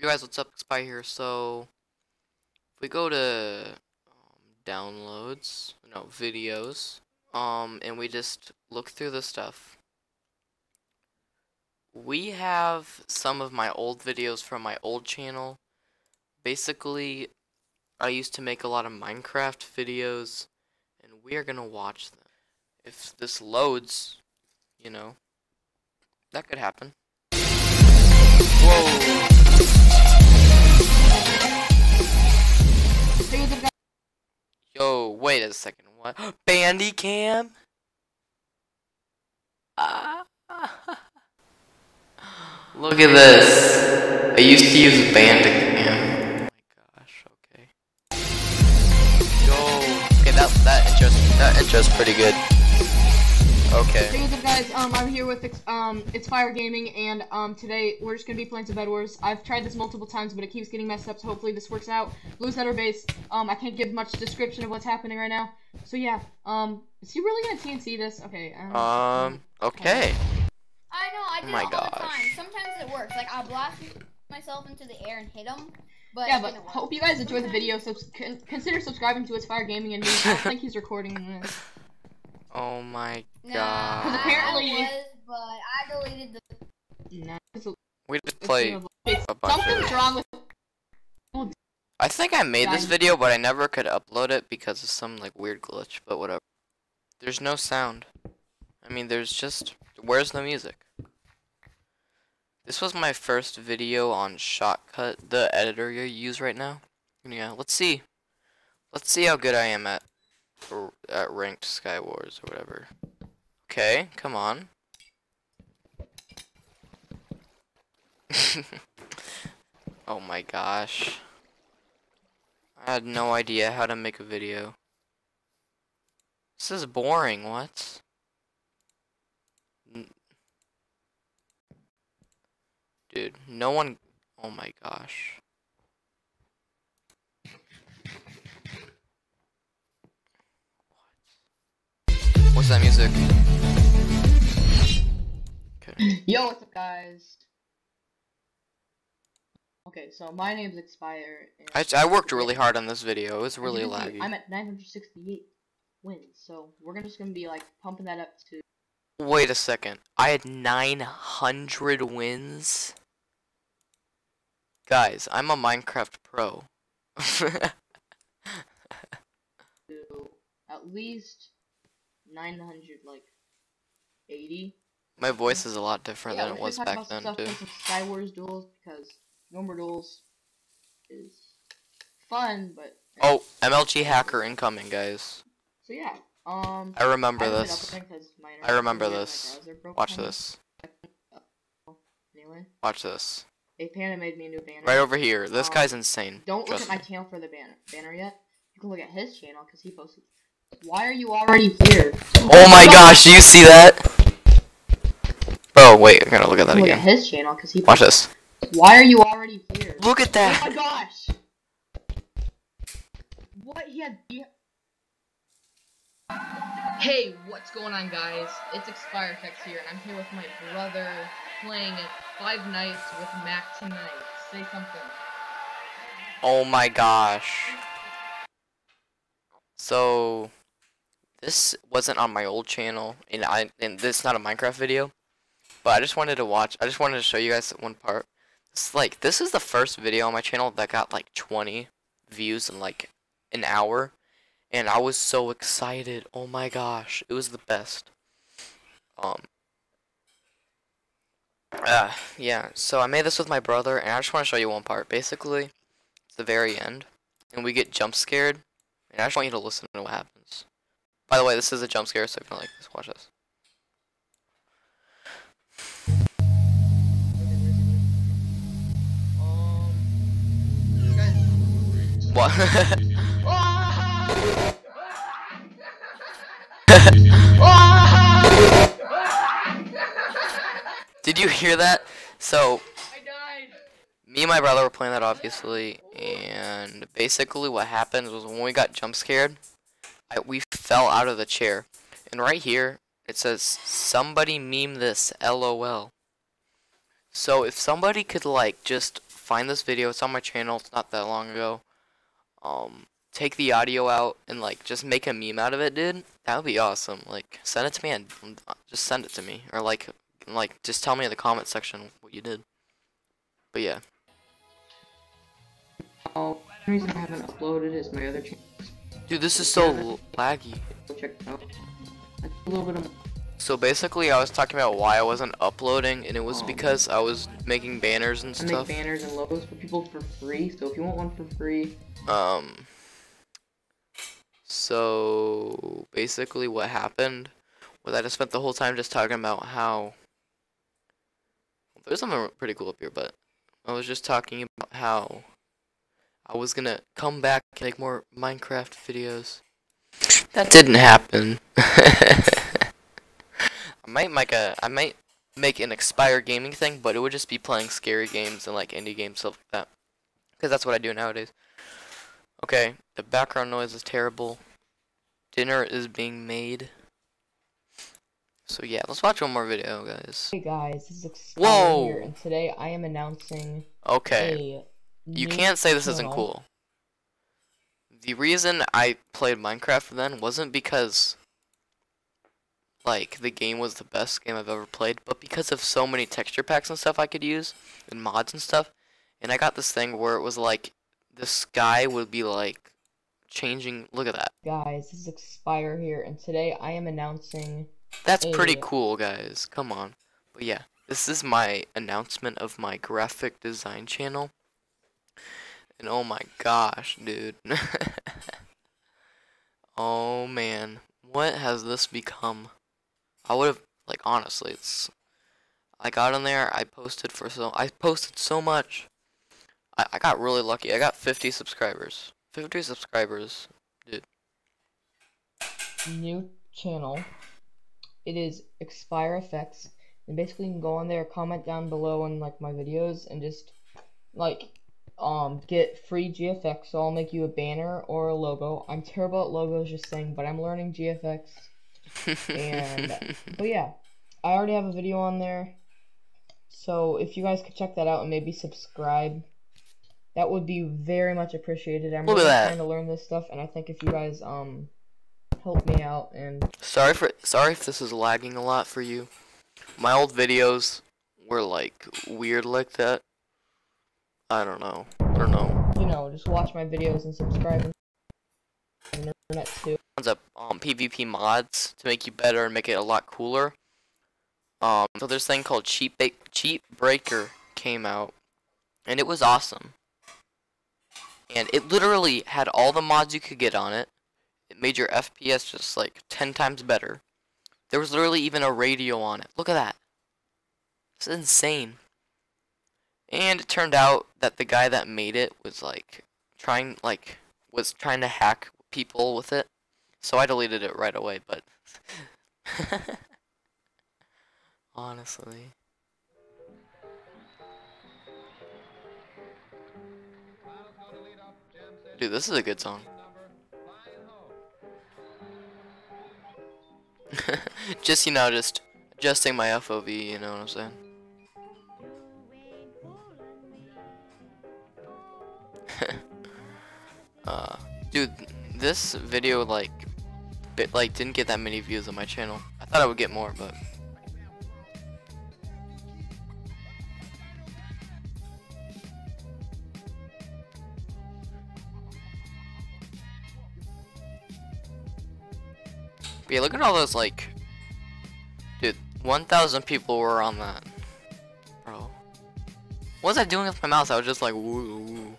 Hey guys, what's up? Xpyre here. So, if we go to downloads, no, videos, and we just look through the stuff, we have some of my old videos from my old channel. Basically, I used to make a lot of Minecraft videos, and we are gonna watch them. If this loads, you know, that could happen. Whoa! Yo, wait a second, what? Bandicam? Look at this. I used to use Bandicam. Oh my gosh, okay. Yo, okay, that intro's pretty good. Okay. Hey, what's up, guys? I'm here with Itsyorobert Gaming, and today we're just gonna be playing some Bed Wars. I've tried this multiple times, but it keeps getting messed up, so hopefully this works out. Blue's at our base. I can't give much description of what's happening right now. So yeah, is he really gonna TNC this? Okay. Okay. I know, I do my it all the gosh. time. Sometimes it works. Like, I'll blast myself into the air and hit him. But Yeah, but hope you guys enjoy the video. So consider subscribing to Xpyre Gaming and me. I don't think he's recording this. Oh my Nah, god. Because apparently, I was, but I deleted the... nah, We just play a bunch of something's it. wrong with. I think I made this video, but I never could upload it because of some like weird glitch, but whatever. There's no sound. I mean, there's just... Where's the music? This was my first video on Shotcut, the editor you use right now. Yeah, let's see. Let's see how good I am at ranked Sky Wars or whatever. Okay, come on. Oh my gosh. I had no idea how to make a video. This is boring, what? Dude, no one... Oh my gosh. What's that music? Okay. Yo, what's up, guys? Okay, so my name's Xpyre. I worked really hard on this video. It was really laggy. I'm at 968 wins, so we're just gonna be like pumping that up to. Wait a second. I had 900 wins? Guys, I'm a Minecraft pro. To at least 900, like 80. My voice is a lot different Yeah, than it was back then, too. Some Sky Wars duels because normal duels is fun, but. Oh, MLG hacker incoming, guys. So yeah, I remember this. I remember this. Watch this. Anyway. Watch this. Apanda made me a new banner. Right over here. This guy's insane. Don't look Trust at my me. channel for the banner yet. You can look at his channel because he posted. Why are you already here? Oh my gosh, do you see that? Bro, wait, I gotta look at that Look again. at his channel because he. Watch this. Why are you already here? Look at Oh that. my gosh! What he had. Hey, what's going on, guys? It's Xpyre here, and I'm here with my brother playing at 5 Nights with Mac tonight. Say something. Oh my gosh. So this wasn't on my old channel, and this is not a Minecraft video, but I just wanted to show you guys one part. This is the first video on my channel that got like 20 views in like an hour, and I was so excited. Oh my gosh, it was the best. Yeah, so I made this with my brother, and I just want to show you one part. Basically, it's the very end, and we get jump scared, and I just want you to listen to what happens. By the way, this is a jump scare, so if you don't like this, watch this. What? Did you hear that? So, I died. me and my brother were playing that, obviously, and basically what happened was when we got jump scared, we fell out of the chair. And right here, it says, somebody meme this, LOL. So if somebody could, like, just find this video. It's on my channel. It's not that long ago. Take the audio out and like just make a meme out of it, dude. That would be awesome. Like, send it to me and just send it to me, or like just tell me in the comment section what you did. But yeah. Oh, the reason I haven't uploaded is my other channel. Dude, this is so laggy. Check it out. A little bit of. So basically, I was talking about why I wasn't uploading, and it was because I was making banners and stuff. I make banners and logos for people for free. So if you want one for free. So basically, what happened was I just spent the whole time just talking about how. There's something pretty cool up here, but I was just talking about how I was gonna come back and make more Minecraft videos. That didn't happen. I might make an Xpyre gaming thing, but it would just be playing scary games and like indie games, stuff like that. Because that's what I do nowadays. Okay, the background noise is terrible. Dinner is being made. So yeah, let's watch one more video, guys. Hey guys, this is Xpyre here, and today I am announcing. Okay. You can't say this isn't cool. The reason I played Minecraft then wasn't because like the game was the best game I've ever played, but because of so many texture packs and stuff I could use and mods and stuff. And I got this thing where it was like the sky would be like changing. Look at that. Guys, this is Xpyre here, and today I am announcing. That's pretty cool, guys. Come on. But yeah, this is my announcement of my graphic design channel. And oh my gosh, dude. Oh man, what has this become? I would have, like, honestly, I got in there, I posted so much. I got really lucky. I got 50 subscribers. 50 subscribers, dude. New channel. It is Xpyre Effects, and basically you can go on there, comment down below on like my videos, and just like get free GFX. So I'll make you a banner or a logo. I'm terrible at logos, just saying, but I'm learning GFX. And but yeah, I already have a video on there. So if you guys could check that out and maybe subscribe, that would be very much appreciated. I'm really trying to learn this stuff, and I think if you guys help me out. And sorry if this is lagging a lot for you. My old videos were like weird like that. I don't know. You know, just watch my videos and subscribe on the internet too. Up PvP mods to make you better and make it a lot cooler. So there's this thing called Cheat Breaker came out, and it was awesome. And it literally had all the mods you could get on it. It made your FPS just like 10 times better. There was literally even a radio on it. Look at that. It's insane. And it turned out that the guy that made it was trying to hack people with it. So I deleted it right away, but honestly. Dude, this is a good song. Just, you know, just adjusting my FOV, you know what I'm saying? Dude, this video didn't get that many views on my channel. I thought I would get more, but yeah, look at all those, like, dude, 1,000 people were on that, bro. What was I doing with my mouse? I was just like, woo.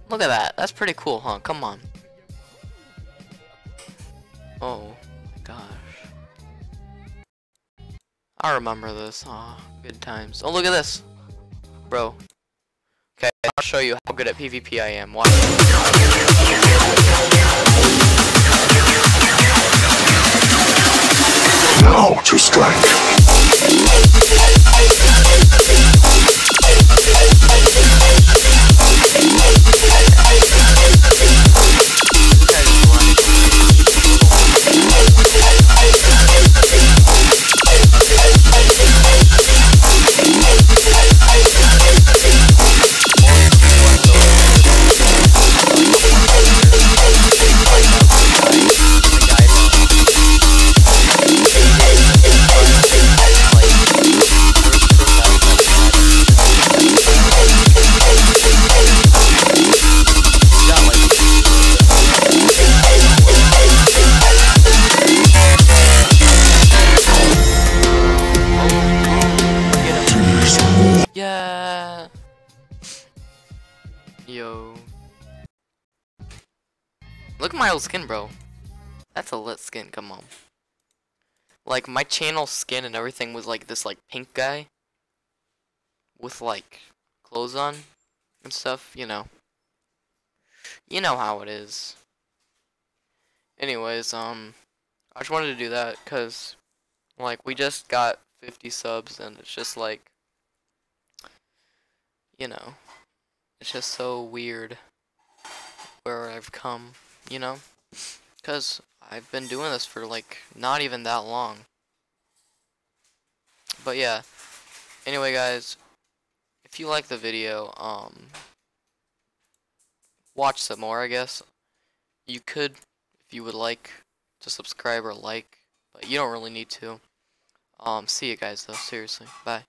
Look at that. That's pretty cool, huh? Come on. Oh my gosh. I remember this. Aw, good times. Oh, look at this, bro. Okay, I'll show you how good at PvP I am. Watch. How to strike. Yo. Look at my old skin, bro. That's a lit skin, come on. Like, my channel skin and everything was like this, like, pink guy. With, like, clothes on and stuff, you know. You know how it is. Anyways, I just wanted to do that because, like, we just got 50 subs and it's just like, you know, it's just so weird where I've come, you know, because I've been doing this for, like, not even that long. But yeah, anyway, guys, if you like the video, watch some more, I guess. You could, if you would like, to subscribe or like, but you don't really need to. See you guys, though, seriously, bye.